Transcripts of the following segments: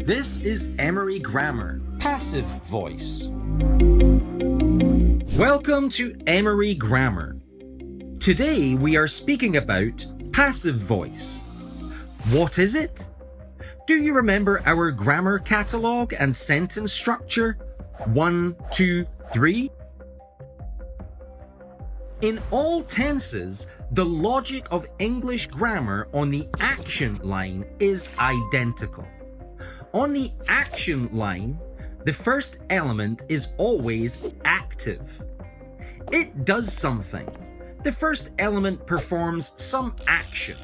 This is Emory Grammar, passive voice. Welcome to Emory Grammar. Today we are speaking about passive voice. What is it? Do you remember our grammar catalogue and sentence structure? 1, 2, 3? In all tenses, the logic of English grammar on the action line is identical. On the action line, the first element is always active. It does something. The first element performs some action.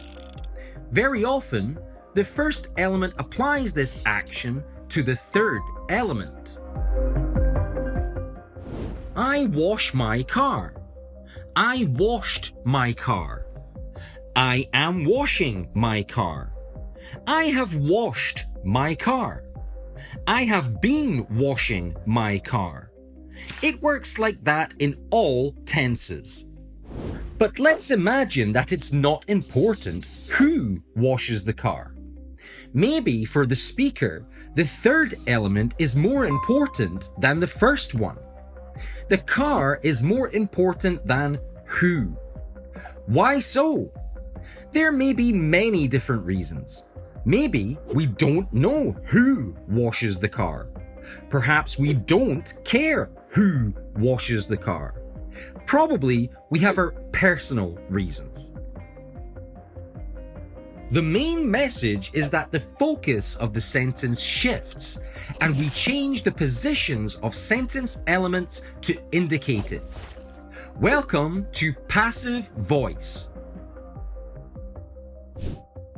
Very often, the first element applies this action to the third element. I wash my car. I washed my car. I am washing my car. I have washed my car. I have been washing my car. It works like that in all tenses. But let's imagine that it's not important who washes the car. Maybe for the speaker, the third element is more important than the first one. The car is more important than who. Why so? There may be many different reasons. Maybe we don't know who washes the car. Perhaps we don't care who washes the car. Probably we have our personal reasons. The main message is that the focus of the sentence shifts, and we change the positions of sentence elements to indicate it. Welcome to passive voice.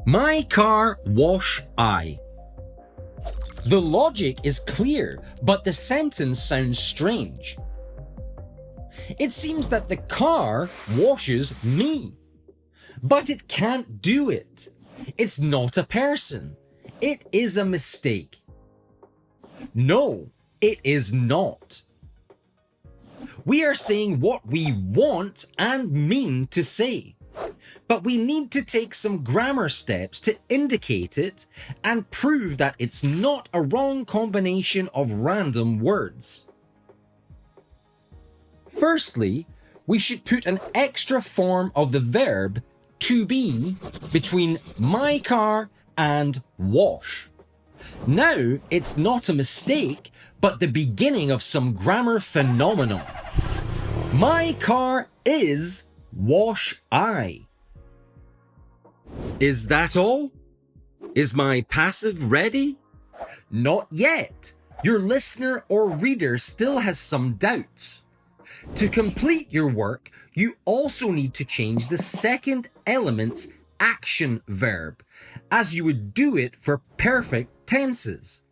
My car wash I. The logic is clear, but the sentence sounds strange. It seems that the car washes me. But it can't do it. It's not a person. It is a mistake. No, it is not. We are saying what we want and mean to say. But we need to take some grammar steps to indicate it and prove that it's not a wrong combination of random words. Firstly, we should put an extra form of the verb to be between my car and wash. Now it's not a mistake, but the beginning of some grammar phenomenon. My car is wash I. Is that all? Is my passive ready? Not yet. Your listener or reader still has some doubts. To complete your work, you also need to change the second element's action verb, as you would do it for perfect tenses.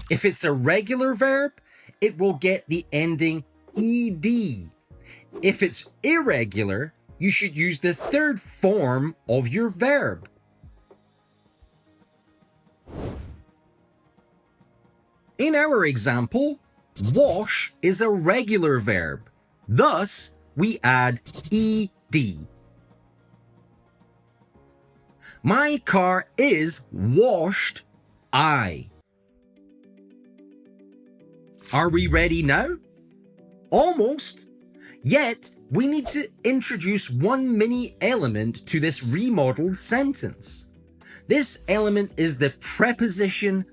If it's a regular verb, it will get the ending ed. If it's irregular, you should use the third form of your verb. In our example, wash is a regular verb. Thus, we add ed. My car is washed I. Are we ready now? Almost. Yet, we need to introduce one mini element to this remodeled sentence. This element is the preposition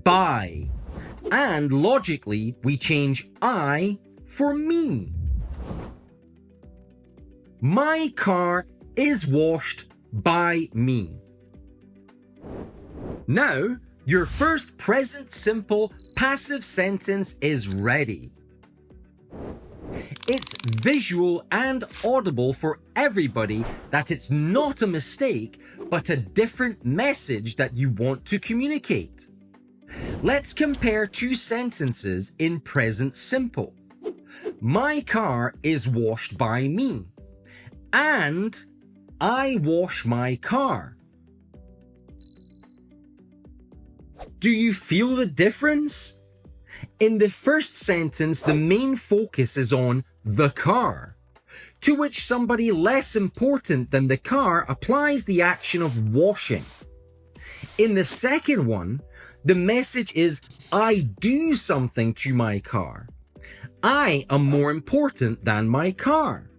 by, and logically, we change I for me. My car is washed by me. Now, your first present simple passive sentence is ready. It's visual and audible for everybody that it's not a mistake, but a different message that you want to communicate. Let's compare two sentences in present simple. My car is washed by me, and I wash my car. Do you feel the difference? In the first sentence, the main focus is on the car, to which somebody less important than the car applies the action of washing. In the second one, The message is, I do something to my car. I am more important than my car.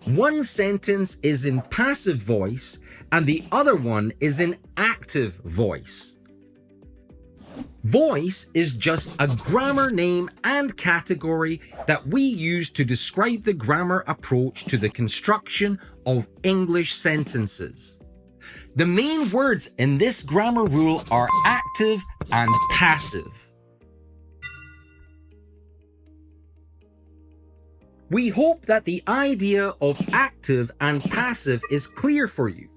One sentence is in passive voice and the other one is in active voice. Voice is just a grammar name and category that we use to describe the grammar approach to the construction of English sentences. The main words in this grammar rule are active and passive. We hope that the idea of active and passive is clear for you.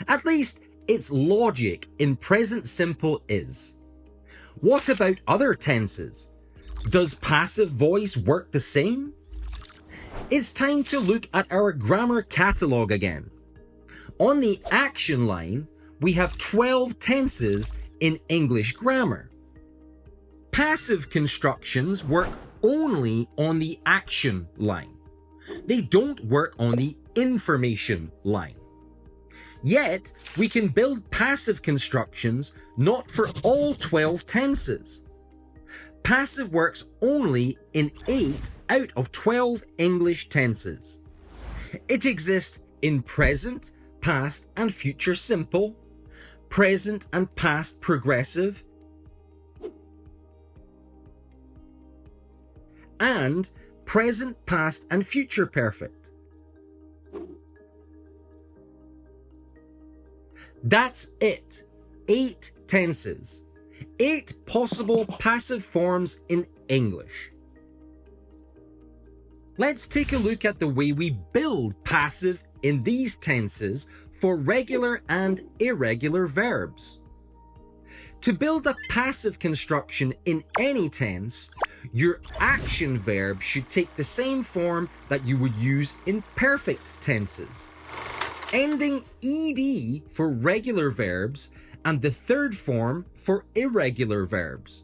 At least its logic in present simple is. What about other tenses? Does passive voice work the same? It's time to look at our grammar catalogue again. On the action line, we have 12 tenses in English grammar. Passive constructions work only on the action line. They don't work on the information line. Yet, we can build passive constructions not for all 12 tenses. Passive works only in 8 out of 12 English tenses. It exists in present, past and future simple, present and past progressive, and present, past and future perfect. That's it. 8 tenses. 8 possible passive forms in English. Let's take a look at the way we build passive in these tenses for regular and irregular verbs. To build a passive construction in any tense, your action verb should take the same form that you would use in perfect tenses, ending ed for regular verbs and the third form for irregular verbs.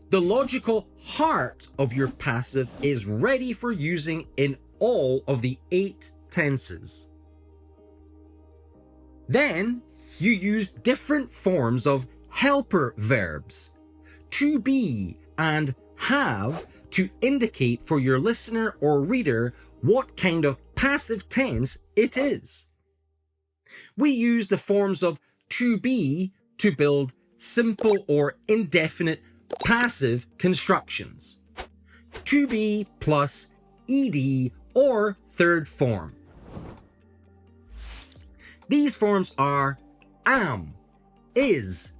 The logical heart of your passive is ready for using in all of the 8 tenses. Then you use different forms of helper verbs, to be and have, to indicate for your listener or reader what kind of passive tense it is. We use the forms of to be to build simple or indefinite passive constructions. To be plus ed or third form. These forms are am, is,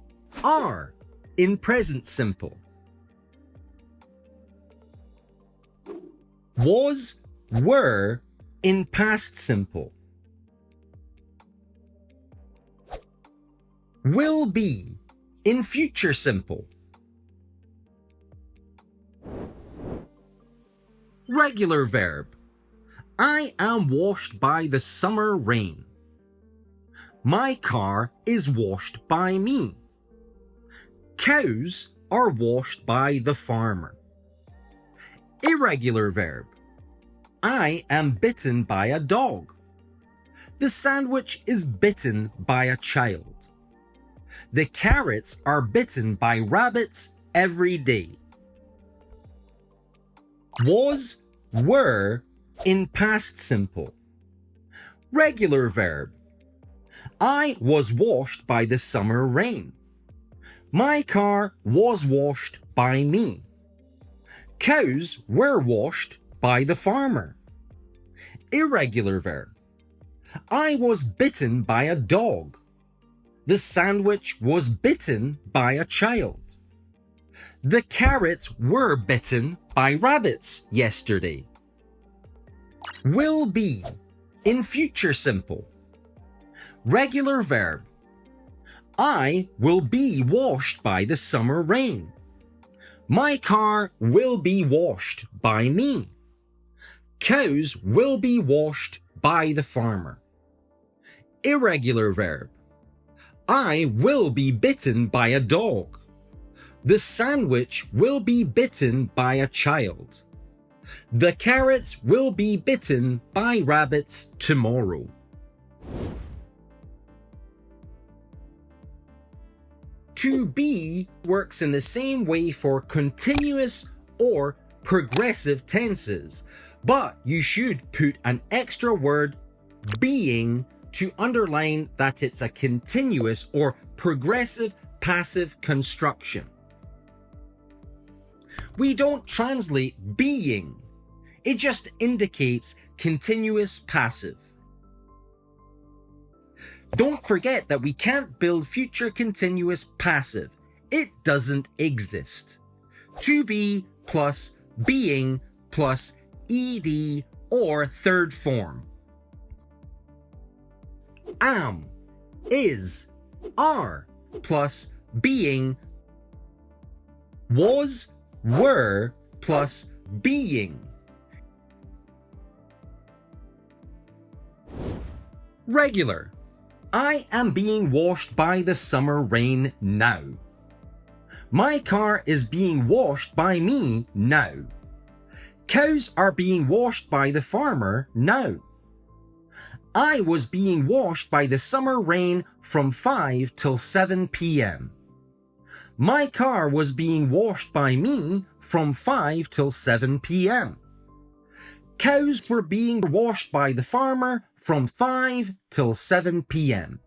are in present simple. Was, were in past simple. Will be in future simple. Regular verb. I am washed by the summer rain. My car is washed by me. Cows are washed by the farmer. Irregular verb. I am bitten by a dog. The sandwich is bitten by a child. The carrots are bitten by rabbits every day. Was, were in past simple. Regular verb. I was washed by the summer rain. My car was washed by me. Cows were washed by the farmer. Irregular verb. I was bitten by a dog. The sandwich was bitten by a child. The carrots were bitten by rabbits yesterday. Will be in future simple. Regular verb. I will be washed by the summer rain. My car will be washed by me. Cows will be washed by the farmer. Irregular verb. I will be bitten by a dog. The sandwich will be bitten by a child. The carrots will be bitten by rabbits tomorrow. To be works in the same way for continuous or progressive tenses, but you should put an extra word, being, to underline that it's a continuous or progressive passive construction. We don't translate being. It just indicates continuous passive. Don't forget that we can't build future continuous passive. It doesn't exist. To be plus being plus ed or third form. Am, is, are plus being, was, were plus being. Regular. I am being washed by the summer rain now. My car is being washed by me now. Cows are being washed by the farmer now. I was being washed by the summer rain from 5 till 7 p.m. My car was being washed by me from 5 till 7 p.m. Cows were being washed by the farmer from 5 till 7 p.m.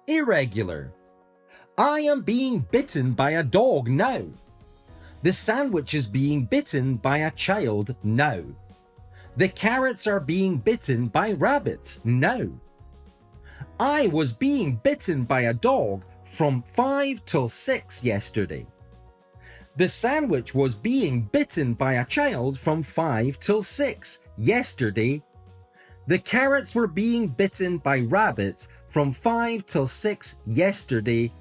Irregular. I am being bitten by a dog now. The sandwich is being bitten by a child now. The carrots are being bitten by rabbits now. I was being bitten by a dog from 5 till 6 yesterday. The sandwich was being bitten by a child from 5 till 6 yesterday. The carrots were being bitten by rabbits from 5 till 6 yesterday.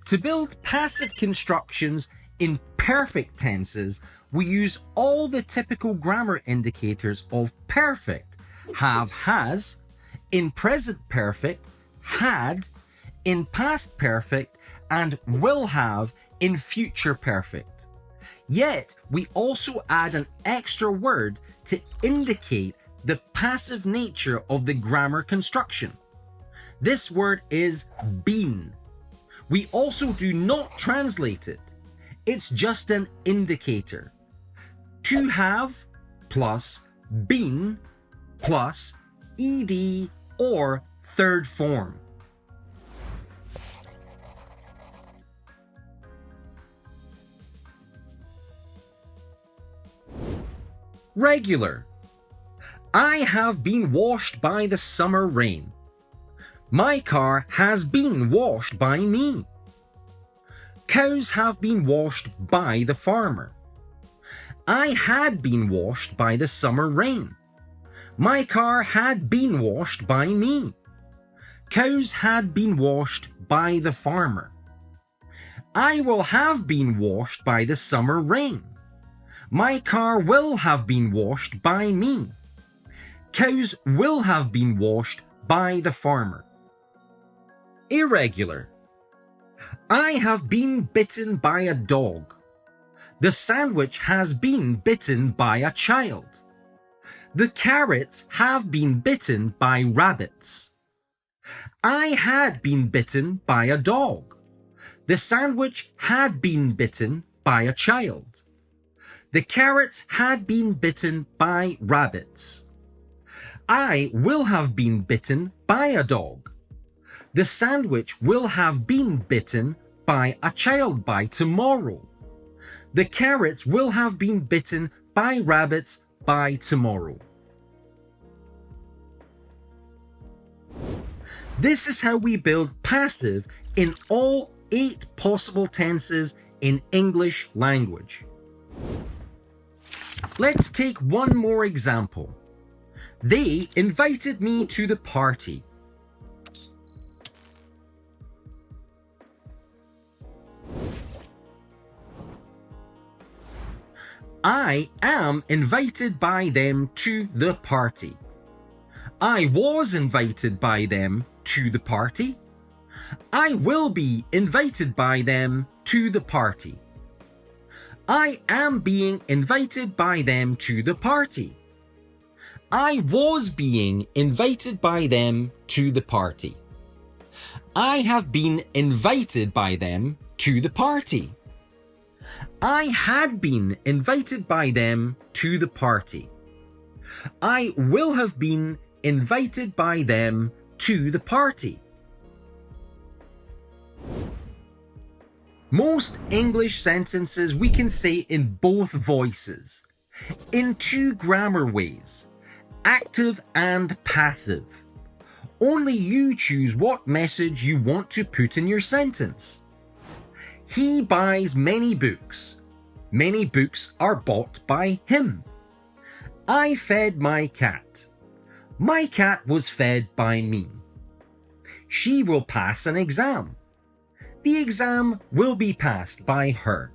To build passive constructions in perfect tenses, we use all the typical grammar indicators of perfect: have, has; in present perfect, had; in past perfect; and will have in future perfect. Yet, we also add an extra word to indicate the passive nature of the grammar construction. This word is been. We also do not translate it. It's just an indicator. To have plus been plus ed or third form. Regular. I have been washed by the summer rain. My car has been washed by me. Cows have been washed by the farmer. I had been washed by the summer rain. My car had been washed by me. Cows had been washed by the farmer. I will have been washed by the summer rain. My car will have been washed by me. Cows will have been washed by the farmer. Irregular. I have been bitten by a dog. The sandwich has been bitten by a child. The carrots have been bitten by rabbits. I had been bitten by a dog. The sandwich had been bitten by a child. The carrots had been bitten by rabbits. I will have been bitten by a dog. The sandwich will have been bitten by a child by tomorrow. The carrots will have been bitten by rabbits by tomorrow. This is how we build passive in all 8 possible tenses in English language. Let's take one more example. They invited me to the party. I am invited by them to the party. I was invited by them to the party. I will be invited by them to the party. I am being invited by them to the party. I was being invited by them to the party. I have been invited by them to the party. I had been invited by them to the party. I will have been invited by them to the party. Most English sentences we can say in both voices, in two grammar ways, active and passive. Only you choose what message you want to put in your sentence. He buys many books. Many books are bought by him. I fed my cat. My cat was fed by me. She will pass an exam. The exam will be passed by her.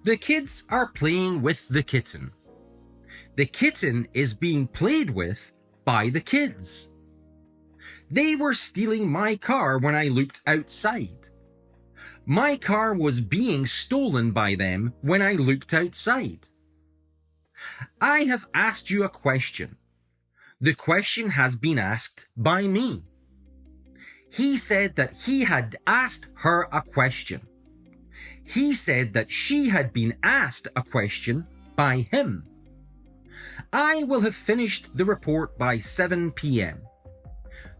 The kids are playing with the kitten. The kitten is being played with by the kids. They were stealing my car when I looked outside. My car was being stolen by them when I looked outside. I have asked you a question. The question has been asked by me. He said that he had asked her a question. He said that she had been asked a question by him. I will have finished the report by 7 p.m.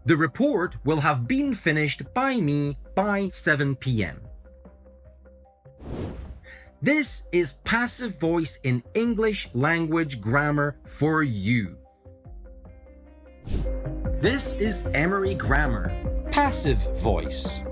The report will have been finished by me by 7 p.m. This is passive voice in English language grammar for you. This is Emery Grammar, passive voice.